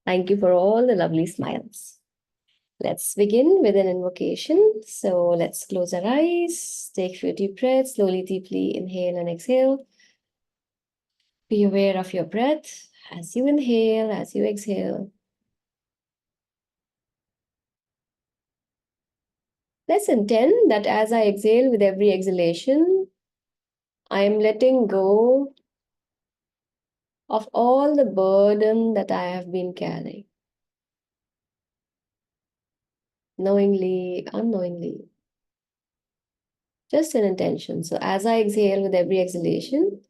Thank you for all the lovely smiles. Let's begin with an invocation. So let's close our eyes, take a few deep breaths, slowly, deeply inhale and exhale. Be aware of your breath as you inhale, as you exhale. Let's intend that as I exhale with every exhalation, I am letting go of all the burden that I have been carrying, knowingly, unknowingly. Just an intention. So as I exhale with every exhalation,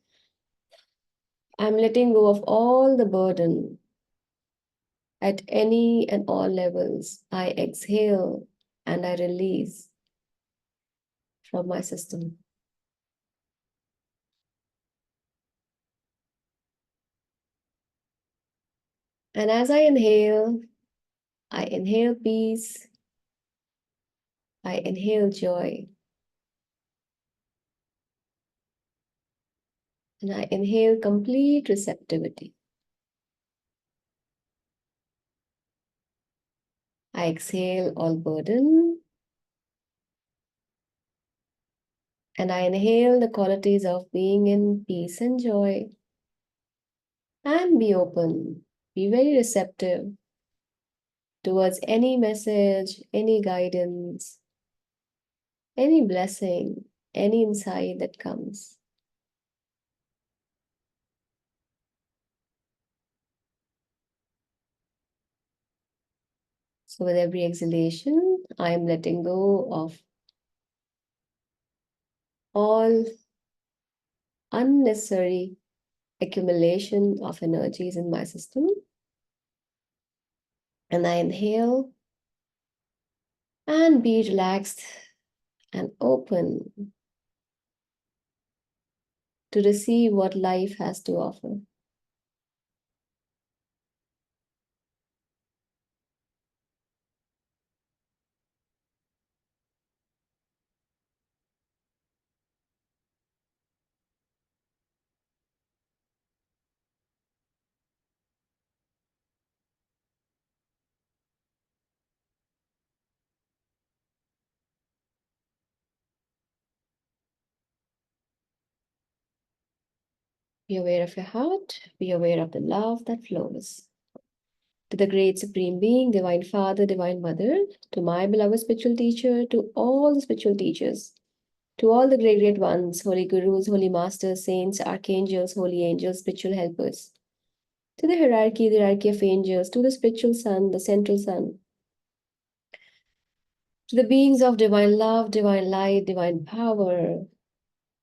I'm letting go of all the burden at any and all levels. I exhale and I release from my system. And as I inhale peace, I inhale joy, and I inhale complete receptivity. I exhale all burden, and I inhale the qualities of being in peace and joy, and be open, be very receptive towards any message, any guidance, any blessing, any insight that comes. So with every exhalation, I am letting go of all unnecessary accumulation of energies in my system. And I inhale and be relaxed and open to receive what life has to offer. Be aware of your heart, be aware of the love that flows. To the great Supreme Being, Divine Father, Divine Mother, to my beloved spiritual teacher, to all the spiritual teachers, to all the great, great ones, holy gurus, holy masters, saints, archangels, holy angels, spiritual helpers, to the hierarchy of angels, to the spiritual sun, the central sun, to the beings of divine love, divine light, divine power,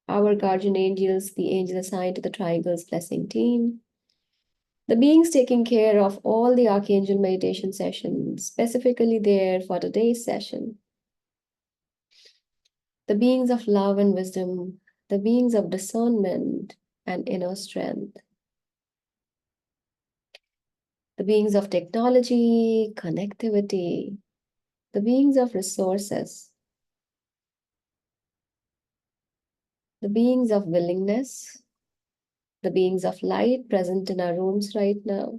our guardian angels, the angels assigned to the Triangles Blessing team, the beings taking care of all the Archangel meditation sessions, specifically there for today's session, the beings of love and wisdom, the beings of discernment and inner strength, the beings of technology, connectivity, the beings of resources, the beings of willingness, the beings of light present in our rooms right now,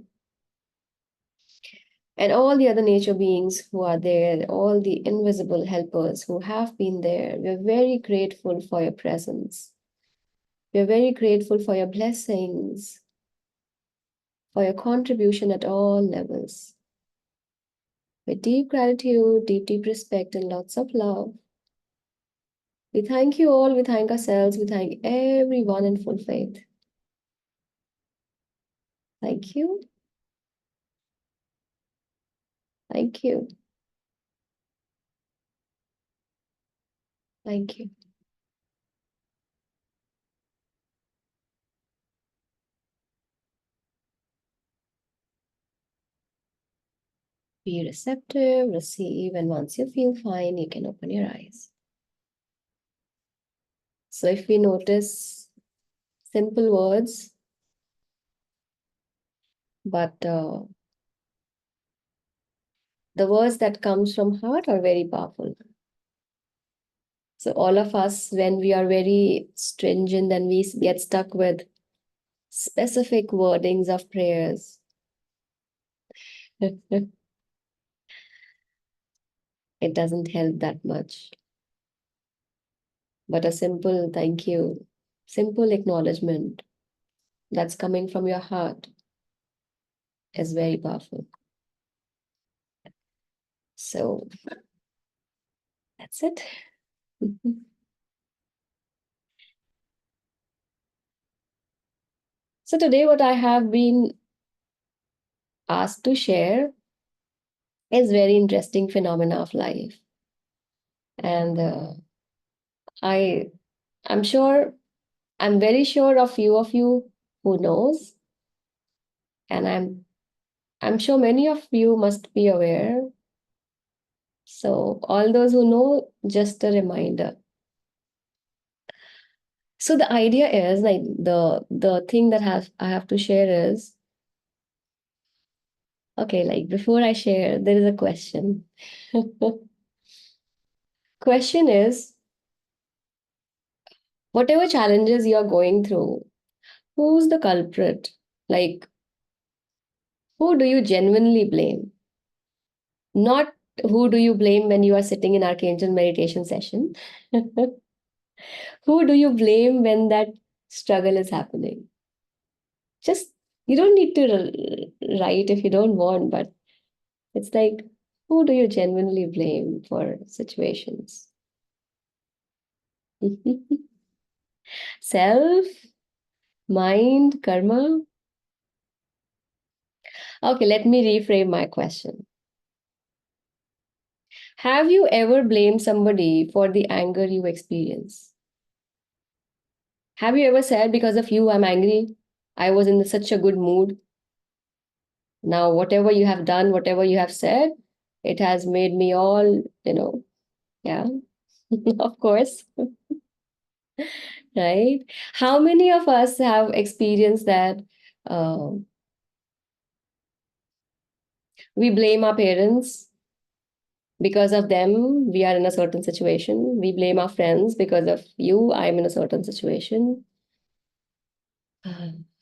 and all the other nature beings who are there, all the invisible helpers who have been there. We're very grateful for your presence. We're very grateful for your blessings, for your contribution at all levels. With deep gratitude, deep, deep respect, and lots of love, we thank you all, we thank ourselves, we thank everyone in full faith. Thank you. Thank you. Thank you. Be receptive, receive, and once you feel fine, you can open your eyes. So if we notice simple words, but the words that comes from heart are very powerful. So all of us, when we are very stringent and we get stuck with specific wordings of prayers, It doesn't help that much. But a simple thank you, simple acknowledgement that's coming from your heart is very powerful. So that's it. So today, what I have been asked to share is very interesting phenomena of life, and I I'm sure I'm very sure of few of you who knows, and I'm sure many of you must be aware. So all those who know, just a reminder. So the idea is like the thing that have I have to share is okay, like before I share, there is a question. Question is whatever challenges you're going through, who's the culprit? Like, who do you genuinely blame? Not who do you blame when you are sitting in Archangel meditation session? Who do you blame when that struggle is happening? Just, you don't need to write if you don't want, but it's like, who do you genuinely blame for situations? Self, mind, karma? Okay, let me reframe my question. Have you ever blamed somebody for the anger you experience? Have you ever said, because of you, I'm angry? I was in such a good mood. Now, whatever you have done, whatever you have said, it has made me all, yeah, of course, right? How many of us have experienced that uh, we blame our parents because of them, we are in a certain situation. We blame our friends because of you, I'm in a certain situation.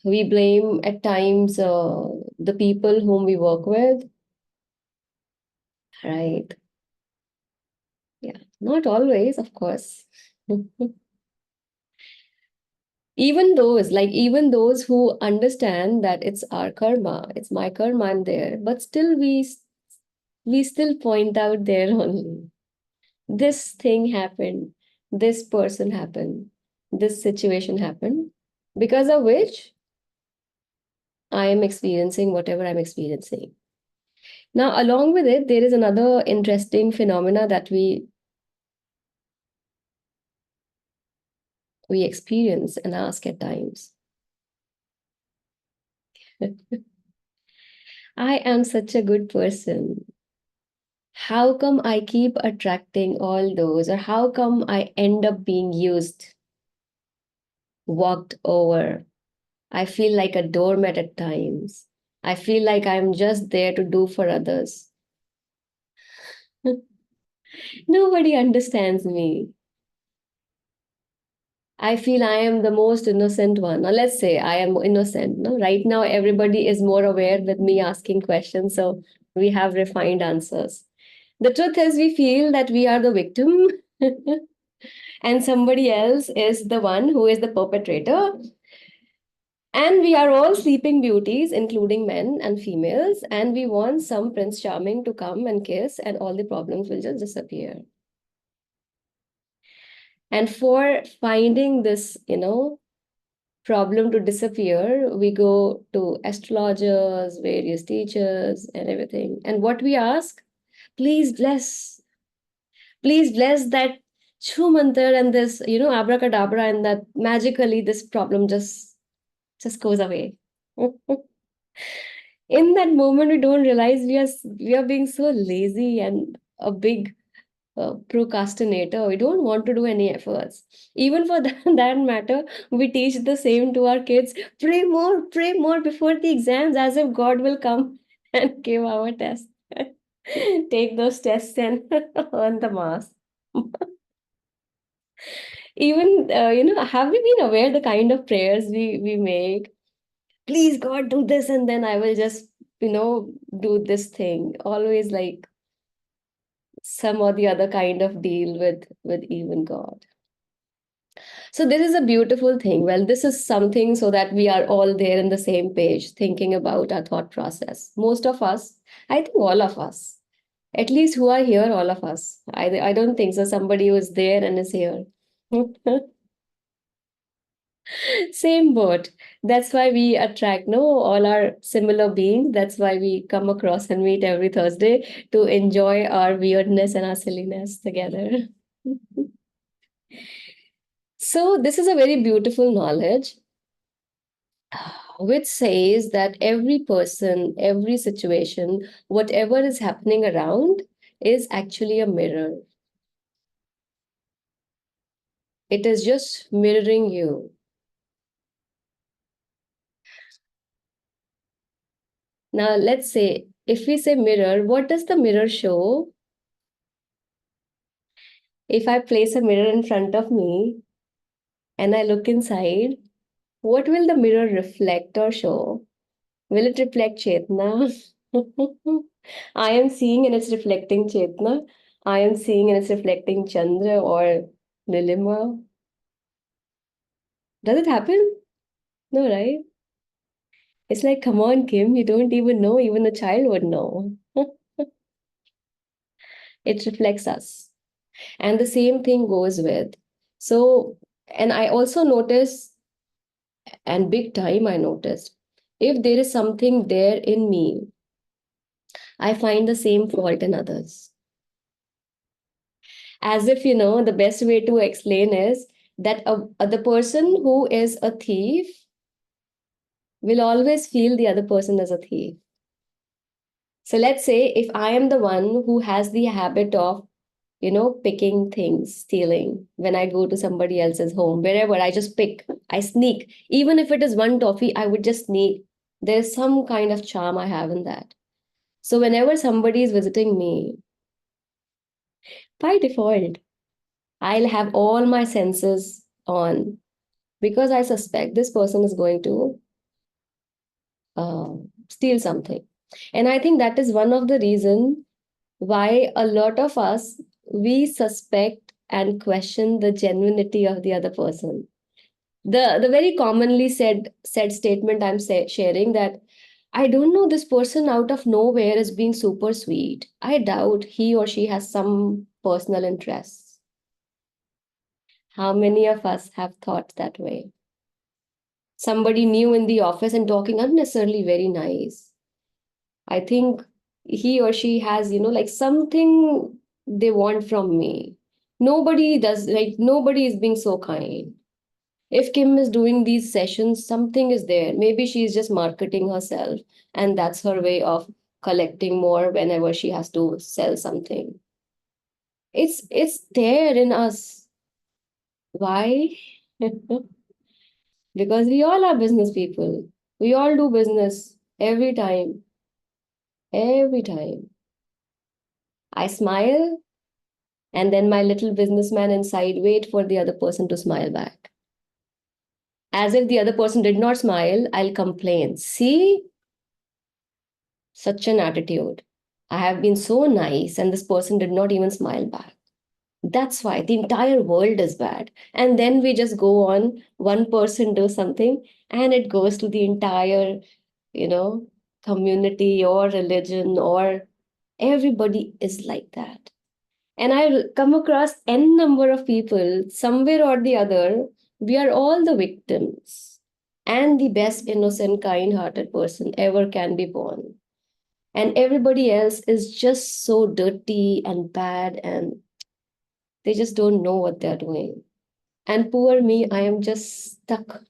We blame at times the people whom we work with, right? Yeah, not always, of course. Even those who understand that it's our karma, it's my karma, I'm there, but still we still point out there only. This thing happened, this person happened, this situation happened, because of which I am experiencing whatever I'm experiencing. Now, along with it, there is another interesting phenomena that we experience and ask at times. I am such a good person. How come I keep attracting all those, or how come I end up being used, walked over? I feel like a doormat at times. I feel like I'm just there to do for others. Nobody understands me. I feel I am the most innocent one. Now, let's say I am innocent. No? Right now, everybody is more aware with me asking questions, so we have refined answers. The truth is, we feel that we are the victim, and somebody else is the one who is the perpetrator. And we are all sleeping beauties, including men and females, and we want some Prince Charming to come and kiss, and all the problems will just disappear. And for finding this, problem to disappear, we go to astrologers, various teachers, and everything. And what we ask, please bless that Chu mantra and this, abracadabra, and that magically this problem just goes away. In that moment, we don't realize we are being so lazy and a big procrastinator. We don't want to do any efforts. Even for that matter, we teach the same to our kids. Pray more before the exams, as if God will come and give our test. Take those tests and earn the marks. Even, have we been aware the kind of prayers we make? Please, God, do this, and then I will just do this thing, always like some or the other kind of deal with even God. So this is a beautiful thing. Well, this is something so that we are all there in the same page, thinking about our thought process. Most of us, I think all of us, at least who are here, all of us. I don't think so. Somebody who is there and is here. Same boat. That's why we attract, no, all our similar beings. That's why we come across and meet every Thursday to enjoy our weirdness and our silliness together. So, this is a very beautiful knowledge which says that every person, every situation, whatever is happening around is actually a mirror. It is just mirroring you. Now, let's say, if we say mirror, what does the mirror show? If I place a mirror in front of me and I look inside, what will the mirror reflect or show? Will it reflect Chetna? I am seeing and it's reflecting Chetna. I am seeing and it's reflecting Chandra or Nilima. Does it happen? No, right? It's like, come on, Kim, you don't even know, even a child would know. It reflects us. And the same thing goes with. So, and I also notice, and big time I noticed, if there is something there in me, I find the same fault in others. As if, the best way to explain is that the person who is a thief will always feel the other person as a thief. So let's say if I am the one who has the habit of, picking things, stealing, when I go to somebody else's home, wherever I just pick, I sneak. Even if it is one toffee, I would just sneak. There's some kind of charm I have in that. So whenever somebody is visiting me, by default, I'll have all my senses on because I suspect this person is going to uh, steal something. And I think that is one of the reason why a lot of us, we suspect and question the genuinity of the other person. The very commonly said statement sharing that I don't know, this person out of nowhere is being super sweet. I doubt he or she has some personal interests. How many of us have thought that way? Somebody new in the office and talking unnecessarily very nice. I think he or she has, like something they want from me. Nobody does, like, nobody is being so kind. If Kim is doing these sessions, something is there. Maybe she's just marketing herself, and that's her way of collecting more whenever she has to sell something. It's there in us. Why? Because we all are business people. We all do business every time. Every time. I smile, and then my little businessman inside wait for the other person to smile back. As if the other person did not smile, I'll complain. See, such an attitude. I have been so nice, and this person did not even smile back. That's why the entire world is bad. And then we just go on, one person does something, and it goes to the entire, you know, community or religion, or everybody is like that. And I come across n number of people, somewhere or the other, we are all the victims. And the best innocent, kind hearted person ever can be born. And everybody else is just so dirty and bad, and they just don't know what they're doing. And poor me, I am just stuck.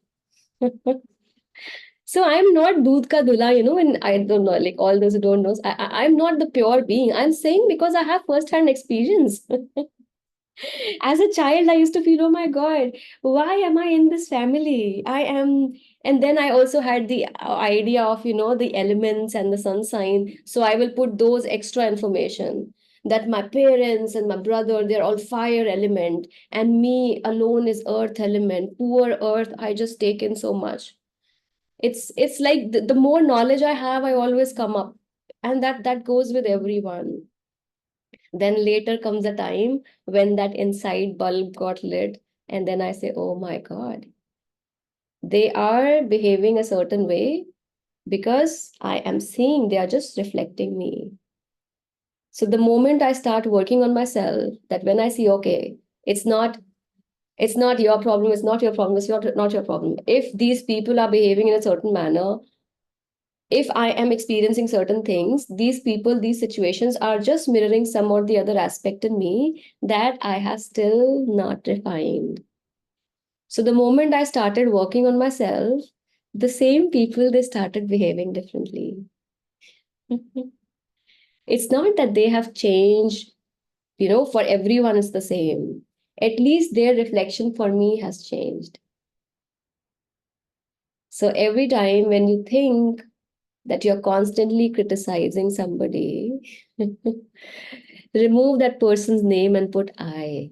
So I'm not Doodh ka Dula, and I don't know, like all those who don't know, I'm not the pure being. I'm saying because I have first-hand experience. As a child, I used to feel, oh my God, why am I in this family? I am. And then I also had the idea of, the elements and the sun sign. So I will put those extra information that my parents and my brother, they're all fire element, and me alone is earth element. Poor earth, I just take in so much. It's like the more knowledge I have, I always come up. And that goes with everyone. Then later comes a time when that inside bulb got lit, and then I say, oh my God, they are behaving a certain way because I am seeing they are just reflecting me. So the moment I start working on myself, that when I see, okay, it's not it's not your problem, it's not your problem, it's not your problem. If these people are behaving in a certain manner, if I am experiencing certain things, these people, these situations are just mirroring some or the other aspect in me that I have still not refined. So the moment I started working on myself, the same people, they started behaving differently. It's not that they have changed, for everyone it's the same. At least their reflection for me has changed. So every time when you think that you're constantly criticizing somebody, remove that person's name and put I.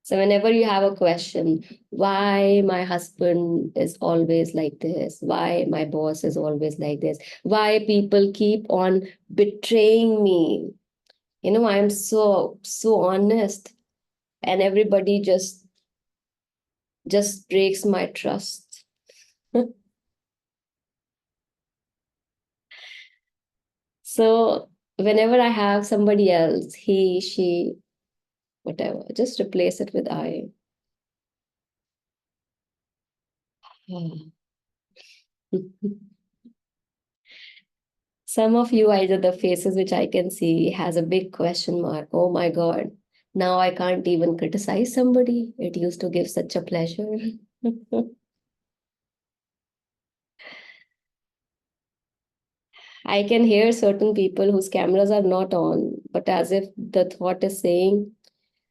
So whenever you have a question, why my husband is always like this, why my boss is always like this, why people keep on betraying me, I am so honest, and everybody just breaks my trust. So whenever I have somebody else, he, she, whatever, just replace it with I. Some of you, either the faces which I can see has a big question mark. Oh my God. Now I can't even criticize somebody. It used to give such a pleasure. I can hear certain people whose cameras are not on, but as if the thought is saying,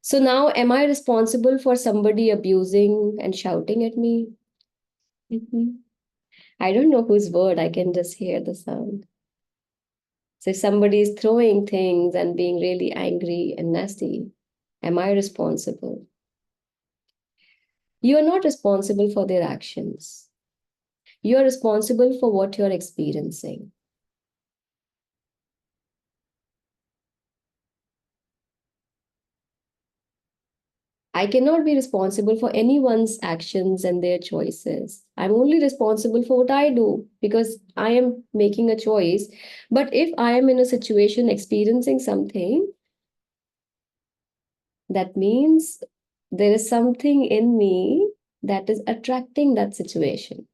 so now am I responsible for somebody abusing and shouting at me? Mhm. I don't know whose word, I can just hear the sound. So if somebody is throwing things and being really angry and nasty, am I responsible? You are not responsible for their actions. You are responsible for what you're experiencing. I cannot be responsible for anyone's actions and their choices. I'm only responsible for what I do because I am making a choice. But if I am in a situation experiencing something, that means there is something in me that is attracting that situation.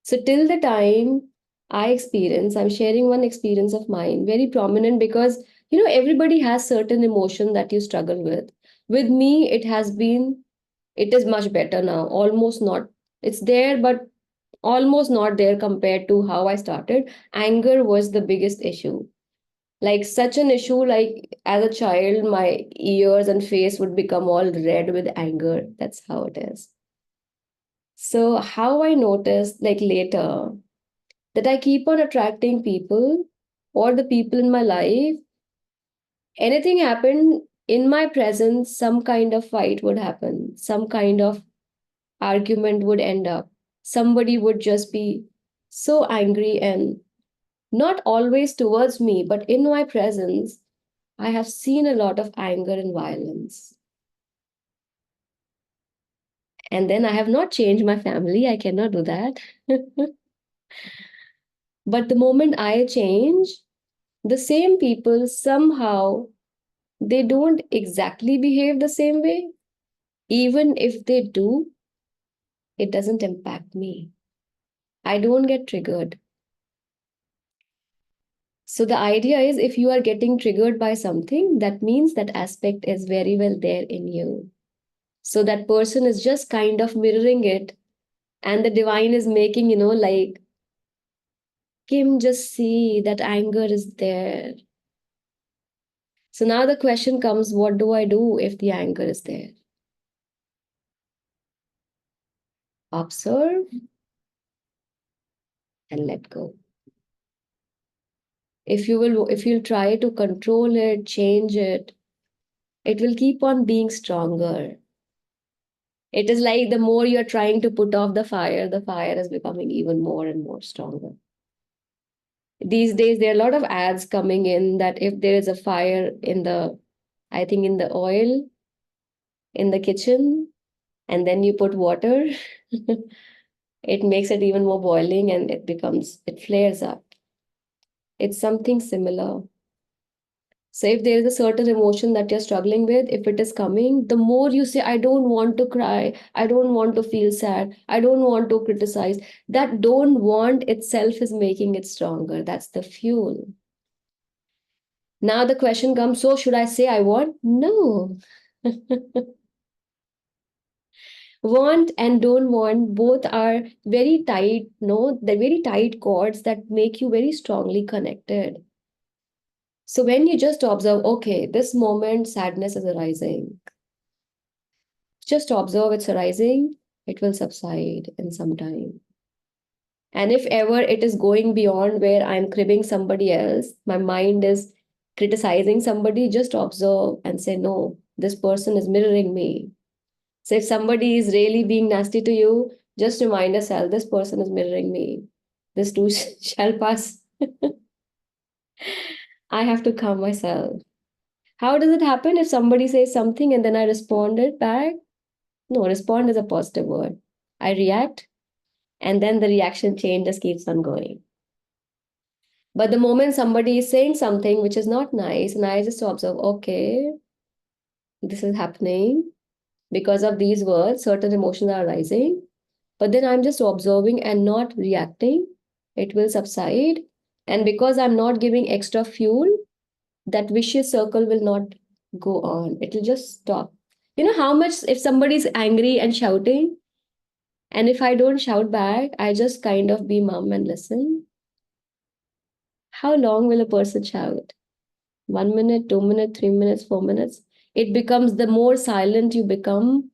So till the time I'm sharing one experience of mine, very prominent because everybody has certain emotion that you struggle with. With me, it is much better now. Almost not, it's there, but almost not there compared to how I started. Anger was the biggest issue. Like such an issue, like as a child, my ears and face would become all red with anger. That's how it is. So how I noticed like later that I keep on attracting people or the people in my life. Anything happened in my presence, some kind of fight would happen, some kind of argument would end up. Somebody would just be so angry and not always towards me, but in my presence, I have seen a lot of anger and violence. And then I have not changed my family. I cannot do that. But the moment I change, the same people somehow they don't exactly behave the same way. Even if they do, it doesn't impact me. I don't get triggered. So the idea is if you are getting triggered by something, that means that aspect is very well there in you. So that person is just kind of mirroring it, and the divine is making, like, Kim, just see that anger is there. So now the question comes, what do I do if the anger is there? Observe and let go. If you'll try to control it, change it, it will keep on being stronger. It is like the more you're trying to put off the fire is becoming even more and more stronger. These days, there are a lot of ads coming in that if there is a fire in the, I think in the oil in the kitchen, and then you put water, it makes it even more boiling and it flares up. It's something similar. So if there is a certain emotion that you're struggling with, if it is coming, the more you say, I don't want to cry, I don't want to feel sad, I don't want to criticize, that don't want itself is making it stronger. That's the fuel. Now the question comes, so should I say I want? No. Want and don't want both are very tight, no, they're very tight cords that make you very strongly connected. So when you just observe, okay, this moment sadness is arising, just observe it's arising, it will subside in some time. And if ever it is going beyond where I'm cribbing somebody else, my mind is criticizing somebody, just observe and say, no, this person is mirroring me. So if somebody is really being nasty to you, just remind yourself, this person is mirroring me. This too shall pass. I have to calm myself. How does it happen if somebody says something and then I responded back? No, respond is a positive word. I react, and then the reaction chain just keeps on going. But the moment somebody is saying something which is not nice, and I just observe, okay, this is happening because of these words, certain emotions are arising. But then I'm just observing and not reacting, it will subside. And because I'm not giving extra fuel, that vicious circle will not go on. It will just stop. You know how much if somebody's angry and shouting, and if I don't shout back, I just kind of be mum and listen. How long will a person shout? 1 minute, 2 minutes, 3 minutes, 4 minutes? It becomes the more silent you become,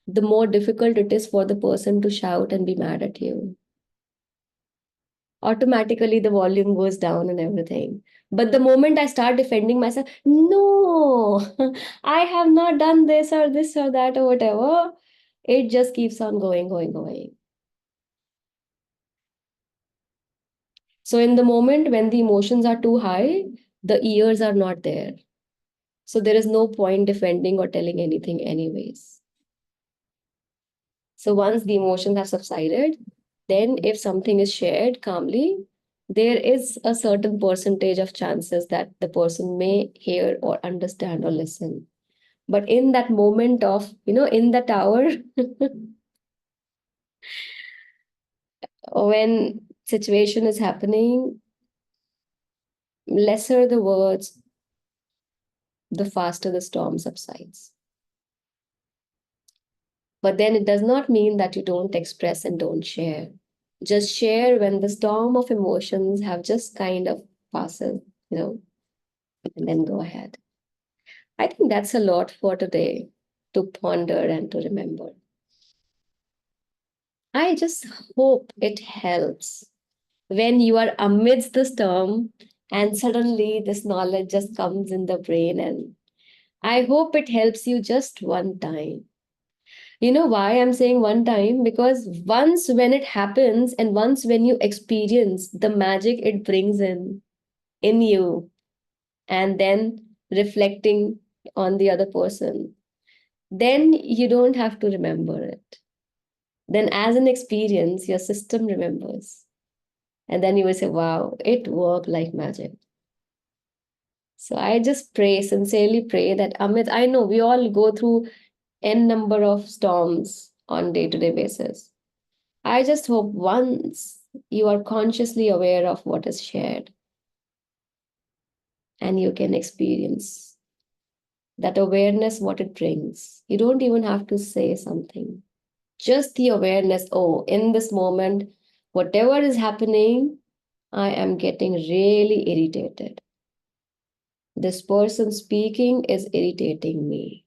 the more difficult it is for the person to shout and be mad at you. Automatically the volume goes down and everything. But the moment I start defending myself, no, I have not done this or that or whatever, it just keeps on going, going, going. So in the moment when the emotions are too high, the ears are not there. So there is no point defending or telling anything anyways. So once the emotions have subsided, then if something is shared calmly, there is a certain percentage of chances that the person may hear or understand or listen. But in that moment of, in that hour, when situation is happening, lesser the words, the faster the storm subsides. But then it does not mean that you don't express and don't share. Just share when the storm of emotions have just kind of passes, and then go ahead. I think that's a lot for today to ponder and to remember. I just hope it helps when you are amidst the storm and suddenly this knowledge just comes in the brain, and I hope it helps you just one time. You know why I'm saying one time? Because once when it happens and once when you experience the magic it brings in you, and then reflecting on the other person, then you don't have to remember it. Then, as an experience, your system remembers. And then you will say, wow, it worked like magic. So I just pray, sincerely pray that Amit, I know we all go through n number of storms on day-to-day basis. I just hope once you are consciously aware of what is shared and you can experience that awareness, what it brings. You don't even have to say something. Just the awareness, oh, in this moment, whatever is happening, I am getting really irritated. This person speaking is irritating me.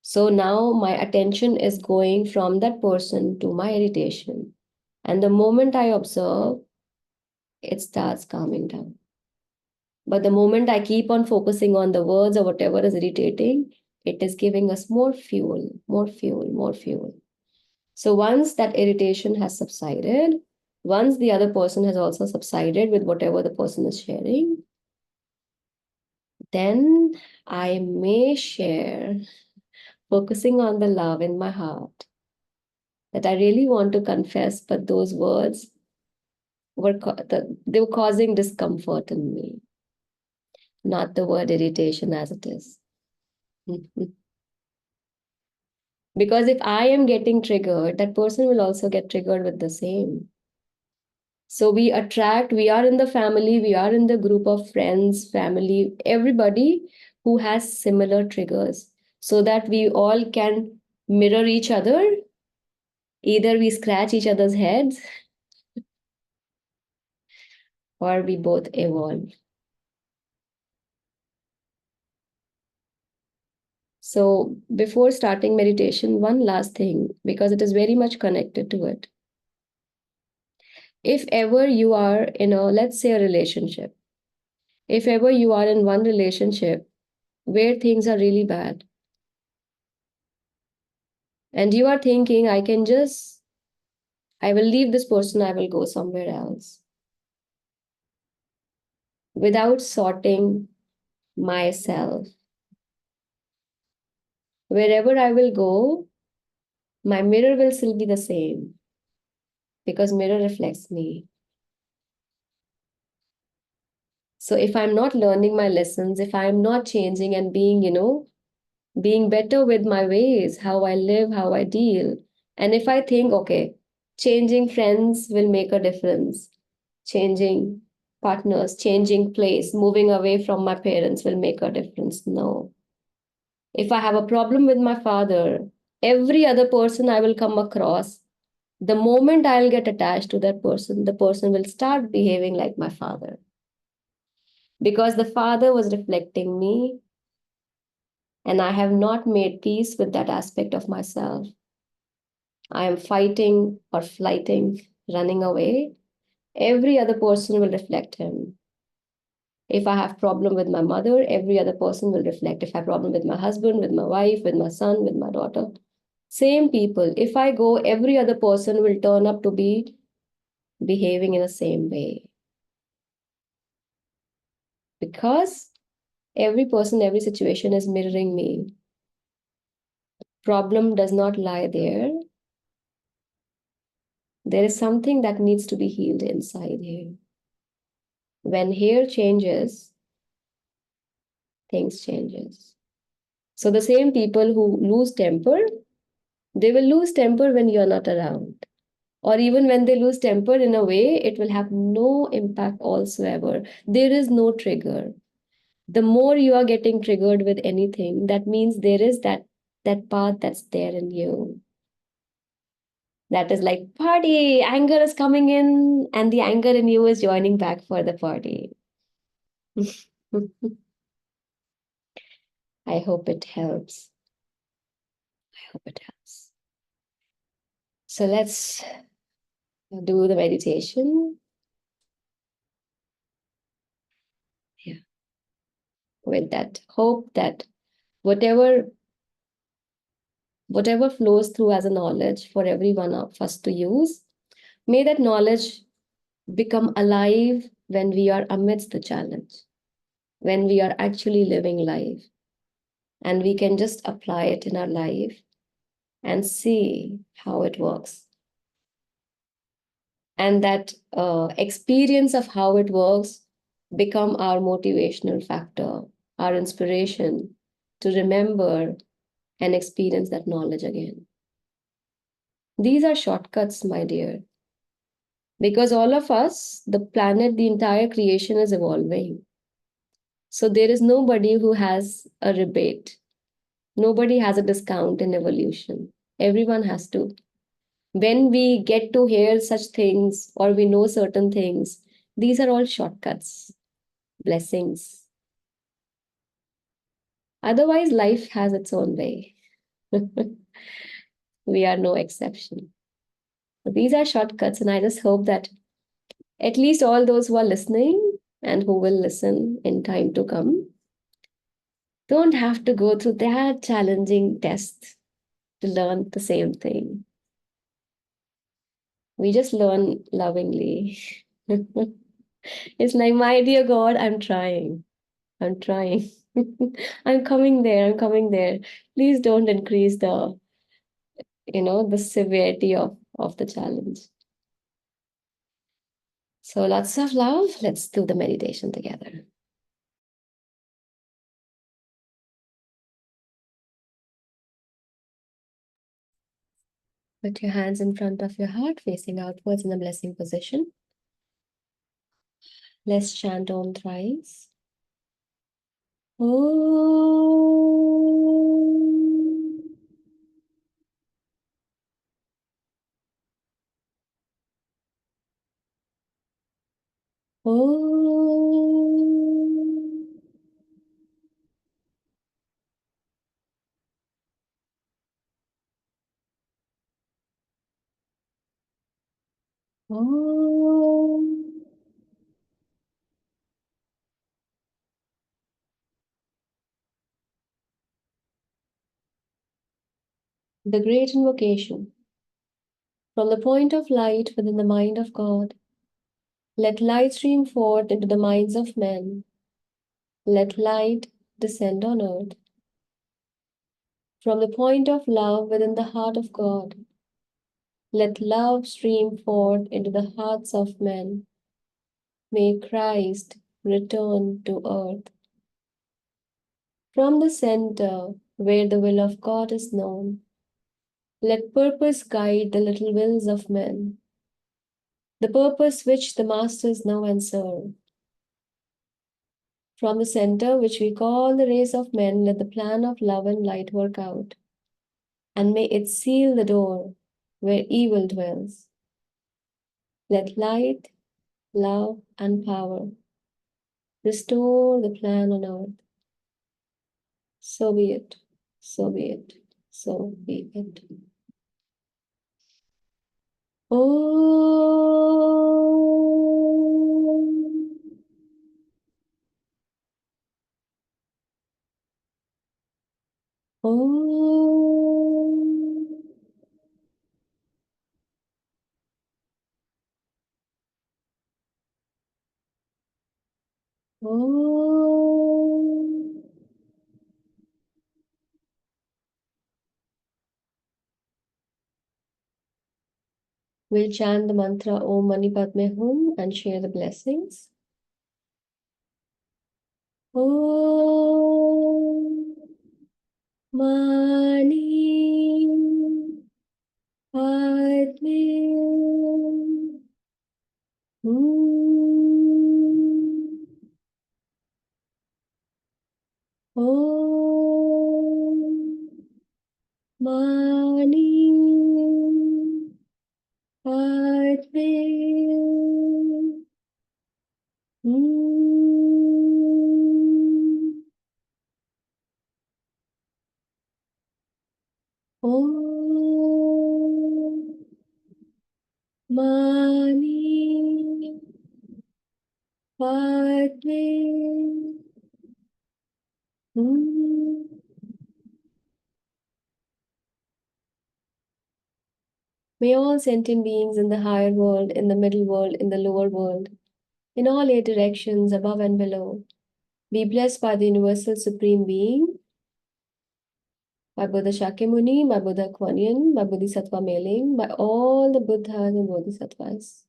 So now my attention is going from that person to my irritation. And the moment I observe, it starts calming down. But the moment I keep on focusing on the words or whatever is irritating, it is giving us more fuel, more fuel, more fuel. So once that irritation has subsided, once the other person has also subsided with whatever the person is sharing, then I may share, focusing on the love in my heart, that I really want to confess, but those words they were causing discomfort in me, not the word irritation as it is. Because if I am getting triggered, that person will also get triggered with the same. So we are in the family, we are in the group of friends, family, everybody who has similar triggers, so that we all can mirror each other. Either we scratch each other's heads or we both evolve. So before starting meditation, one last thing, because it is very much connected to it. If ever you are in a, let's say, a relationship, if ever you are in one relationship where things are really bad, and you are thinking, I will leave this person, I will go somewhere else, without sorting myself. Wherever I will go, my mirror will still be the same, because mirror reflects me. So if I'm not learning my lessons, if I'm not changing and being better with my ways, how I live, how I deal, and if I think, okay, changing friends will make a difference, changing partners, changing place, moving away from my parents will make a difference. No. If I have a problem with my father, every other person I will come across, the moment I'll get attached to that person, the person will start behaving like my father. Because the father was reflecting me, and I have not made peace with that aspect of myself. I am fighting or flighting, running away. Every other person will reflect him. If I have problem with my mother, every other person will reflect. If I have problem with my husband, with my wife, with my son, with my daughter, same people. If I go, every other person will turn up to be behaving in the same way. Because every person, every situation is mirroring me. Problem does not lie there. There is something that needs to be healed inside here. When here changes, things changes. So the same people who lose temper, they will lose temper when you're not around. Or even when they lose temper, in a way, it will have no impact whatsoever. There is no trigger. The more you are getting triggered with anything, that means there is that path that's there in you. That is like party, anger is coming in, and the anger in you is joining back for the party. I hope it helps. I hope it helps. So let's do the meditation. Yeah. With that hope that whatever flows through as a knowledge for every one of us to use, may that knowledge become alive when we are amidst the challenge, when we are actually living life, and we can just apply it in our life and see how it works. And that experience of how it works become our motivational factor, our inspiration to remember and experience that knowledge again. These are shortcuts, my dear, because all of us, the planet, the entire creation is evolving. So there is nobody who has a rebate. Nobody has a discount in evolution. Everyone has to. When we get to hear such things or we know certain things, these are all shortcuts, blessings. Otherwise, life has its own way. We are no exception. But these are shortcuts, and I just hope that at least all those who are listening and who will listen in time to come don't have to go through that challenging test to learn the same thing. We just learn lovingly. It's like, my dear God, I'm trying. I'm trying. I'm coming there. I'm coming there. Please don't increase the severity of the challenge. So lots of love. Let's do the meditation together. Put your hands in front of your heart, facing outwards in a blessing position. Let's chant Om thrice. Om. Om. Om. The great invocation. From the point of light within the mind of God, let light stream forth into the minds of men. Let light descend on earth. From the point of love within the heart of God, let love stream forth into the hearts of men. May Christ return to earth. From the center, where the will of God is known, let purpose guide the little wills of men, the purpose which the masters know and serve. From the center, which we call the race of men, let the plan of love and light work out, and may it seal the door where evil dwells. Let light, love, and power restore the plan on earth. So be it, so be it, so be it. Om. Om. Om. We'll chant the mantra Om Mani Padme Hum and share the blessings. Om Mani Padme Hum. Om Mani Padme Hum. Om Mani Padme Hum. May all sentient beings in the higher world, in the middle world, in the lower world, in all eight directions, above and below, be blessed by the Universal Supreme Being, by Buddha Shakyamuni, by Buddha Kuan Yin, by Bodhisattva Meling, by all the Buddhas and Bodhisattvas.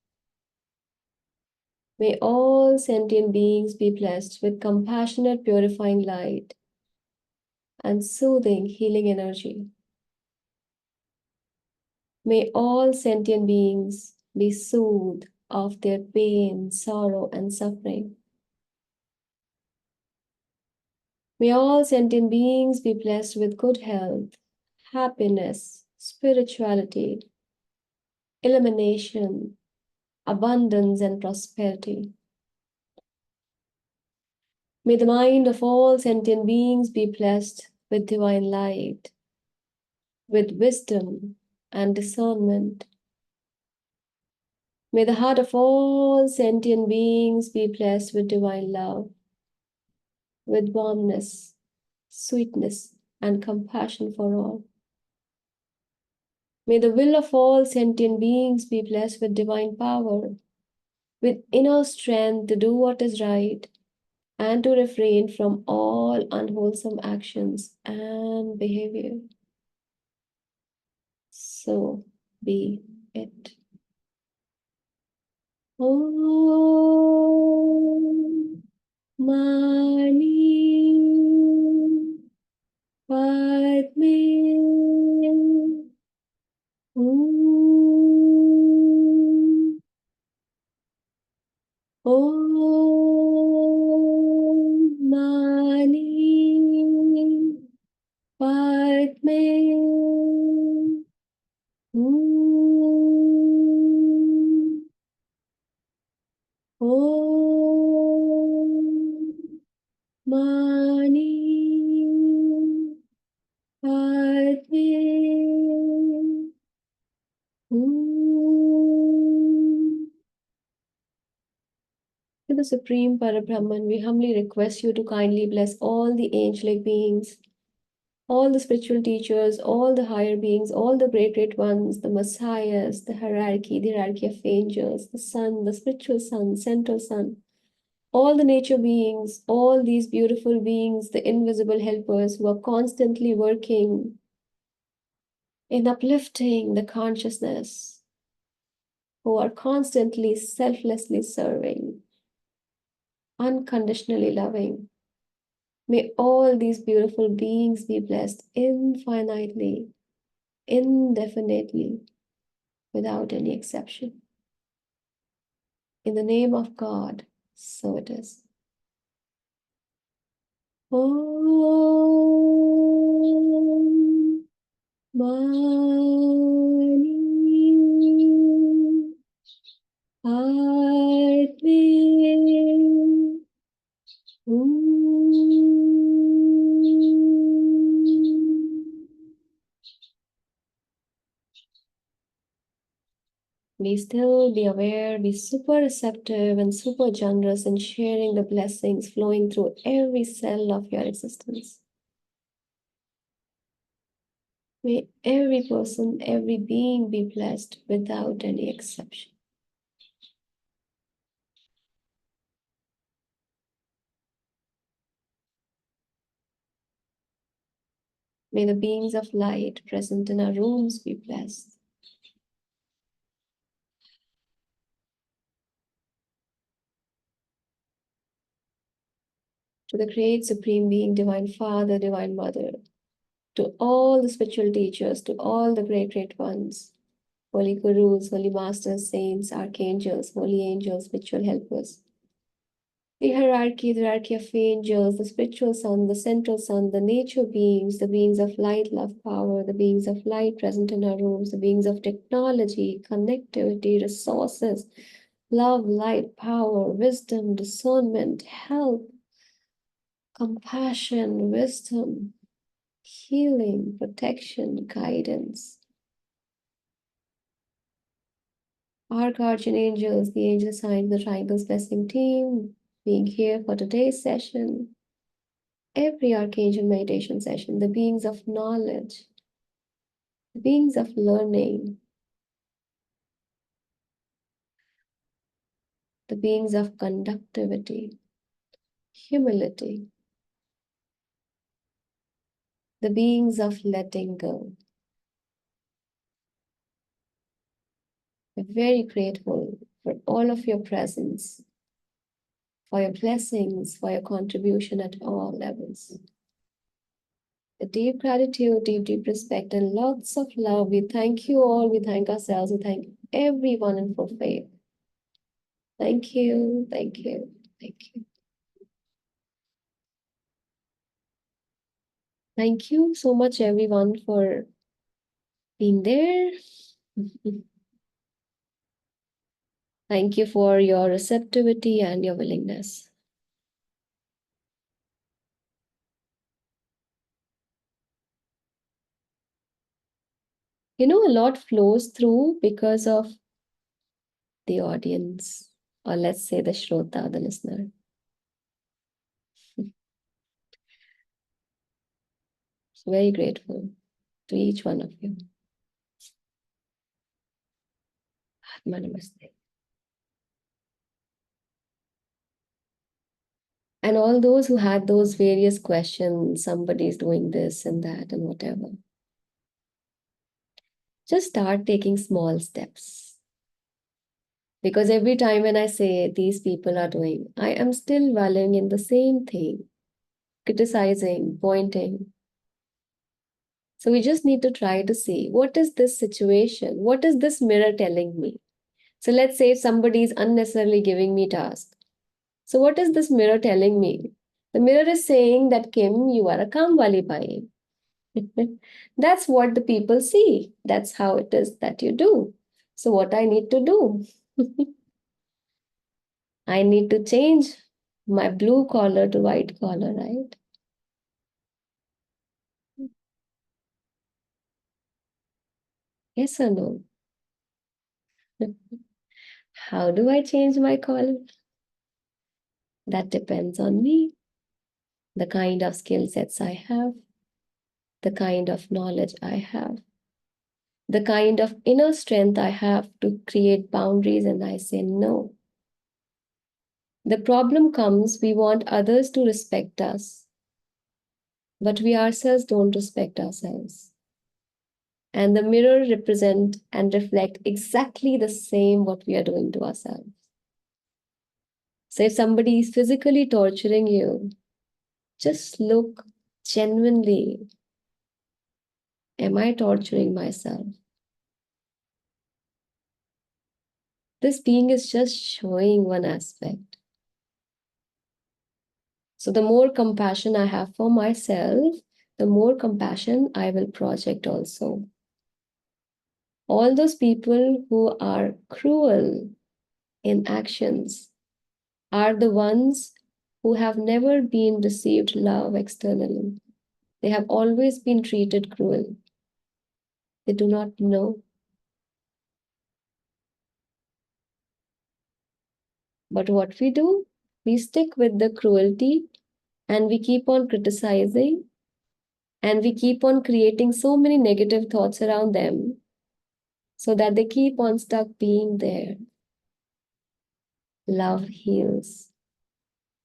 May all sentient beings be blessed with compassionate, purifying light and soothing, healing energy. May all sentient beings be soothed of their pain, sorrow, and suffering. May all sentient beings be blessed with good health, happiness, spirituality, illumination, abundance, and prosperity. May the mind of all sentient beings be blessed with divine light, with wisdom and discernment. May the heart of all sentient beings be blessed with divine love, with warmness, sweetness, and compassion for all. May the will of all sentient beings be blessed with divine power, with inner strength to do what is right and to refrain from all unwholesome actions and behavior. So be it. Om Mani Padme Om Om Mani Padme Om Om Mani Padme Om. To the Supreme Parabrahman, we humbly request you to kindly bless all the angelic beings, all the spiritual teachers, all the higher beings, all the great, great ones, the messiahs, the hierarchy of angels, the sun, the spiritual sun, central sun, all the nature beings, all these beautiful beings, the invisible helpers who are constantly working in uplifting the consciousness, who are constantly selflessly serving, unconditionally loving. May all these beautiful beings be blessed infinitely, indefinitely, without any exception. In the name of God, so it is. Om Mani Padme Hum. Be still, be aware, be super receptive and super generous in sharing the blessings flowing through every cell of your existence. May every person, every being be blessed without any exception. May the beings of light present in our rooms be blessed. To the great Supreme Being, Divine Father, Divine Mother, to all the spiritual teachers, to all the great, great ones, Holy Gurus, Holy Masters, Saints, Archangels, Holy Angels, spiritual helpers, the hierarchy of angels, the spiritual sun, the central sun, the nature beings, the beings of light, love, power, the beings of light present in our rooms, the beings of technology, connectivity, resources, love, light, power, wisdom, discernment, help, compassion, wisdom, healing, protection, guidance. Our guardian angels, the angel signs, the triangles blessing team, being here for today's session. Every Archangel meditation session, the beings of knowledge, the beings of learning, the beings of conductivity, humility, the beings of letting go. We're very grateful for all of your presence, for your blessings, for your contribution at all levels. A deep gratitude, deep, deep respect, and lots of love. We thank you all. We thank ourselves. We thank everyone in full faith. Thank you. Thank you. Thank you. Thank you so much, everyone, for being there. Thank you for your receptivity and your willingness. You know, a lot flows through because of the audience, or let's say the Shrota, the listener. So very grateful to each one of you. Namaste. And all those who had those various questions, somebody's doing this and that and whatever, just start taking small steps. Because every time when I say these people are doing, I am still valuing in the same thing, criticizing, pointing. So we just need to try to see what is this situation? What is this mirror telling me? So let's say if somebody is unnecessarily giving me tasks. So what is this mirror telling me? The mirror is saying that Kim, you are a calm wali bai. That's what the people see. That's how it is that you do. So what I need to do? I need to change my blue collar to white collar, right? Yes or no? How do I change my collar? That depends on me, the kind of skill sets I have, the kind of knowledge I have, the kind of inner strength I have to create boundaries, and I say no. The problem comes we want others to respect us, but we ourselves don't respect ourselves. And the mirror represent and reflect exactly the same what we are doing to ourselves. So if somebody is physically torturing you, just look genuinely, am I torturing myself? This being is just showing one aspect. So the more compassion I have for myself, the more compassion I will project also. All those people who are cruel in actions are the ones who have never been received love externally. They have always been treated cruel. They do not know. But what we do, we stick with the cruelty and we keep on criticizing and we keep on creating so many negative thoughts around them so that they keep on stuck being there. Love heals,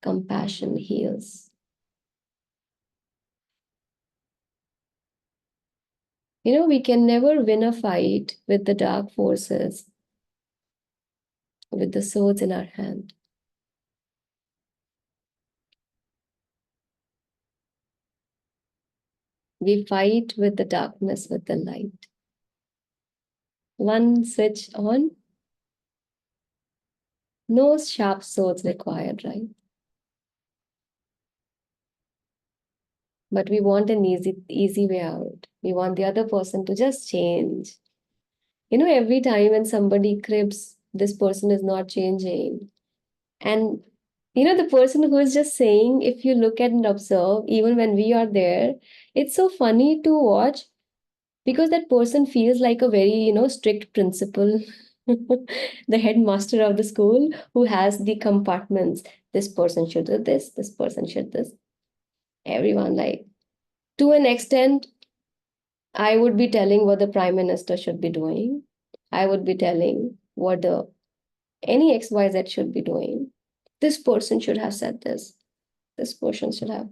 compassion heals. We can never win a fight with the dark forces, with the swords in our hand. We fight with the darkness, with the light. One switch on, no sharp swords required, right? But we want an easy way out. We want the other person to just change. Every time when somebody cribs, this person is not changing. And the person who is just saying, if you look at and observe, even when we are there, it's so funny to watch because that person feels like a very, strict principal, the headmaster of the school who has the compartments. This person should do this person should this. Everyone, like, to an extent, I would be telling what the prime minister should be doing. I would be telling what the any XYZ should be doing. This person should have said this. This person should have.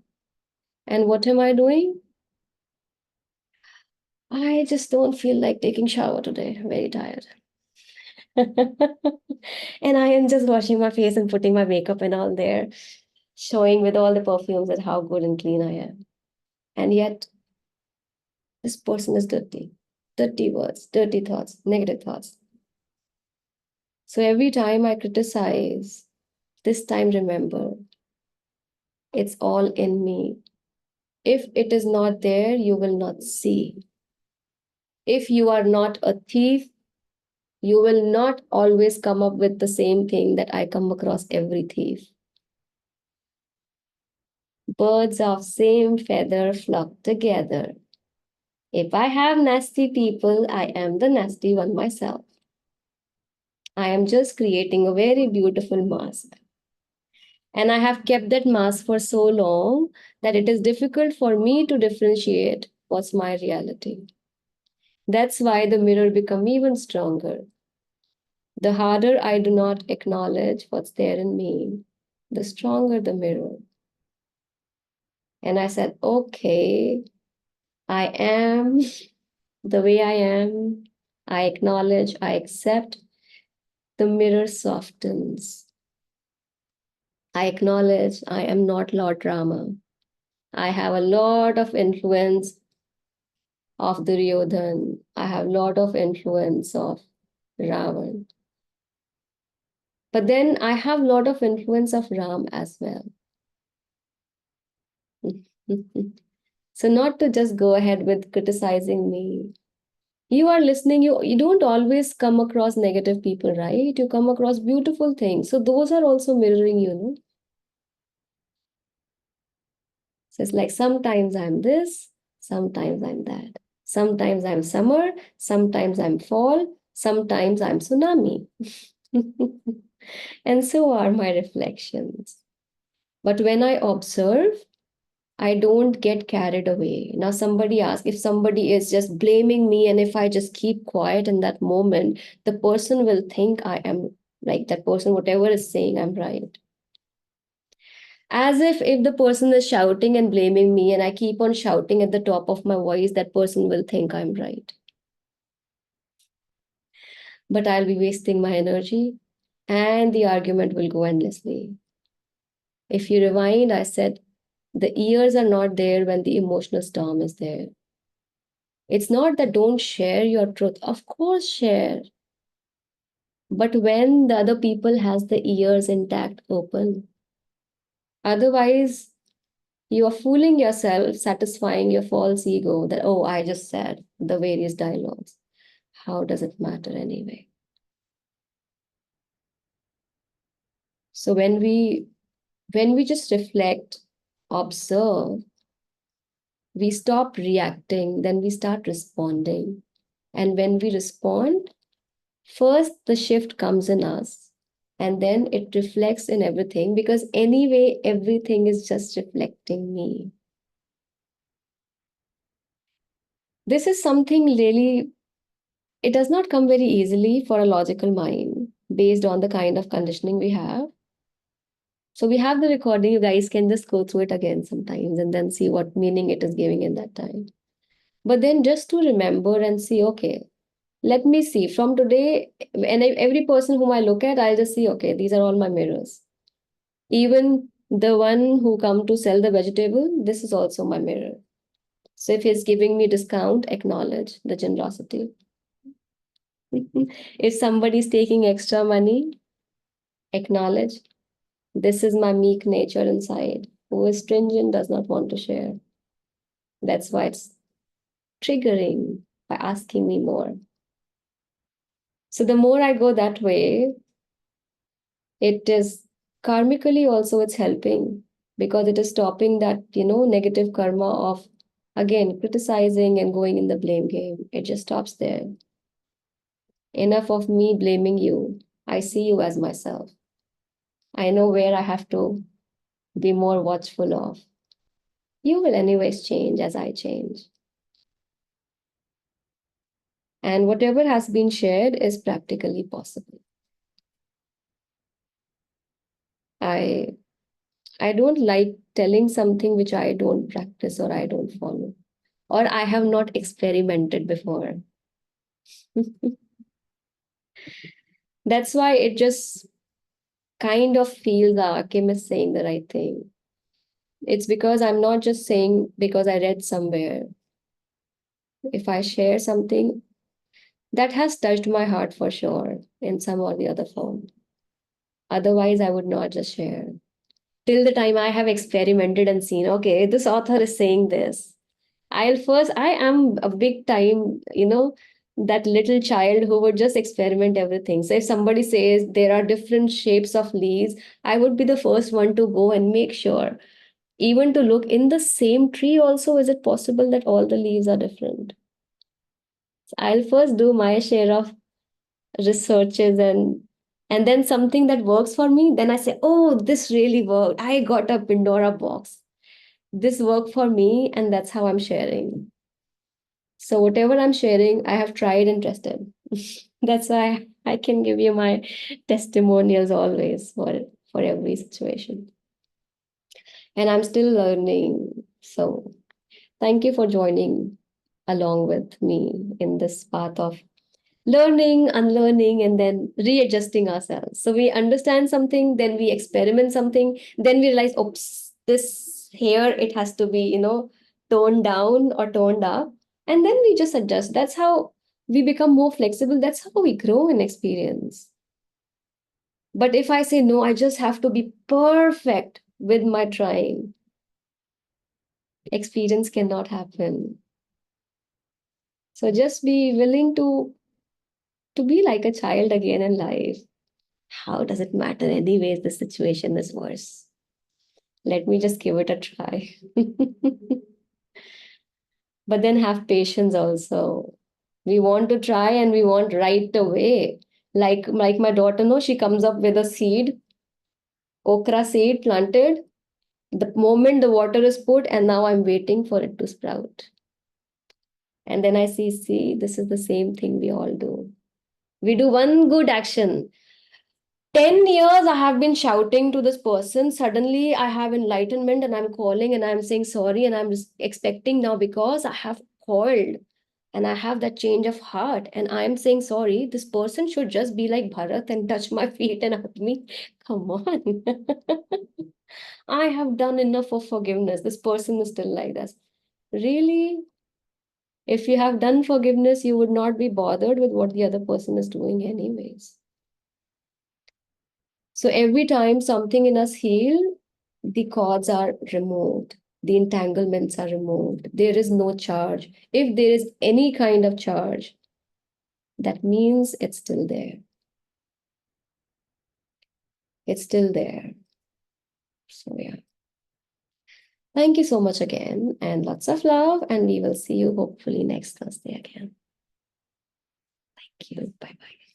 And what am I doing? I just don't feel like taking shower today. Very tired. And I am just washing my face and putting my makeup and all there, showing with all the perfumes that how good and clean I am. And yet, this person is dirty. Dirty words, dirty thoughts, negative thoughts. So every time I criticize, this time remember, it's all in me. If it is not there, you will not see. If you are not a thief, you will not always come up with the same thing that I come across every thief. Birds of same feather flock together. If I have nasty people, I am the nasty one myself. I am just creating a very beautiful mask. And I have kept that mask for so long that it is difficult for me to differentiate what's my reality. That's why the mirror become even stronger. The harder I do not acknowledge what's there in me, the stronger the mirror. And I said, okay, I am the way I am. I acknowledge, I accept. The mirror softens. I acknowledge I am not Lord Rama. I have a lot of influence of Duryodhan. I have a lot of influence of Ravan. But then I have a lot of influence of Ram as well. So not to just go ahead with criticizing me. You are listening, you don't always come across negative people, right? You come across beautiful things. So those are also mirroring you, no? So it's like sometimes I'm this, sometimes I'm that. Sometimes I'm summer, sometimes I'm fall, sometimes I'm tsunami. And so are my reflections. But when I observe, I don't get carried away. Now, somebody asked if somebody is just blaming me, and if I just keep quiet in that moment, the person will think I am like that person, whatever is saying, I'm right. As if the person is shouting and blaming me, and I keep on shouting at the top of my voice, that person will think I'm right. But I'll be wasting my energy, and the argument will go endlessly. If you rewind, I said, the ears are not there when the emotional storm is there. It's not that don't share your truth. Of course, share. But when the other people has the ears intact, open. Otherwise, you are fooling yourself, satisfying your false ego that, oh, I just said the various dialogues. How does it matter anyway? So when we just reflect, observe, we stop reacting, then we start responding. And when we respond, first the shift comes in us, and then it reflects in everything, because anyway, everything is just reflecting me. This is something really, it does not come very easily for a logical mind based on the kind of conditioning we have. So we have the recording, you guys can just go through it again sometimes and then see what meaning it is giving in that time. But then just to remember and see, okay, let me see from today, and every person whom I look at, I'll just see, okay, these are all my mirrors. Even the one who come to sell the vegetable, this is also my mirror. So if he's giving me discount, acknowledge the generosity. If somebody is taking extra money, acknowledge this is my meek nature inside, who is stringent, does not want to share. That's why it's triggering by asking me more. So the more I go that way, it is karmically also it's helping, because it is stopping that, negative karma of, again, criticizing and going in the blame game. It just stops there. Enough of me blaming you. I see you as myself. I know where I have to be more watchful of. You will anyways change as I change. And whatever has been shared is practically possible. I I don't like telling something which I don't practice or I don't follow or I have not experimented before. That's why it just kind of feels Kim is saying the right thing. It's because I'm not just saying because I read somewhere. If I share something that has touched my heart for sure in some or the other form, otherwise I would not just share. Till the time I have experimented and seen, okay, this author is saying this. I am a big time, that little child who would just experiment everything. So if somebody says there are different shapes of leaves, I would be the first one to go and make sure, even to look in the same tree also, is it possible that all the leaves are different? So I'll first do my share of researches, and then something that works for me, then I say, oh, this really worked. I got a Pandora box. This worked for me, and that's how I'm sharing. So whatever I'm sharing, I have tried and tested. That's why I can give you my testimonials always for every situation. And I'm still learning. So thank you for joining along with me in this path of learning, unlearning, and then readjusting ourselves. So we understand something, then we experiment something, then we realize, oops, this here it has to be, toned down or toned up. And then we just adjust. That's how we become more flexible. That's how we grow in experience. But if I say no, I just have to be perfect with my trying, experience cannot happen. So just be willing to be like a child again in life. How does it matter? Anyways, the situation is worse. Let me just give it a try. But then have patience also. We want to try and we want right away. Like my daughter, no, she comes up with a seed, okra seed planted. The moment the water is put, and now I'm waiting for it to sprout. And then I see, this is the same thing we all do. We do one good action. 10 years I have been shouting to this person. Suddenly I have enlightenment and I'm calling and I'm saying sorry and I'm expecting now because I have called and I have that change of heart and I'm saying sorry. This person should just be like Bharat and touch my feet and hug me. Come on. I have done enough of forgiveness. This person is still like this. Really? If you have done forgiveness, you would not be bothered with what the other person is doing, anyways. So every time something in us heal, the cords are removed, the entanglements are removed. There is no charge. If there is any kind of charge, that means it's still there. It's still there. So yeah. Thank you so much again and lots of love. And we will see you hopefully next Thursday again. Thank you. Bye bye.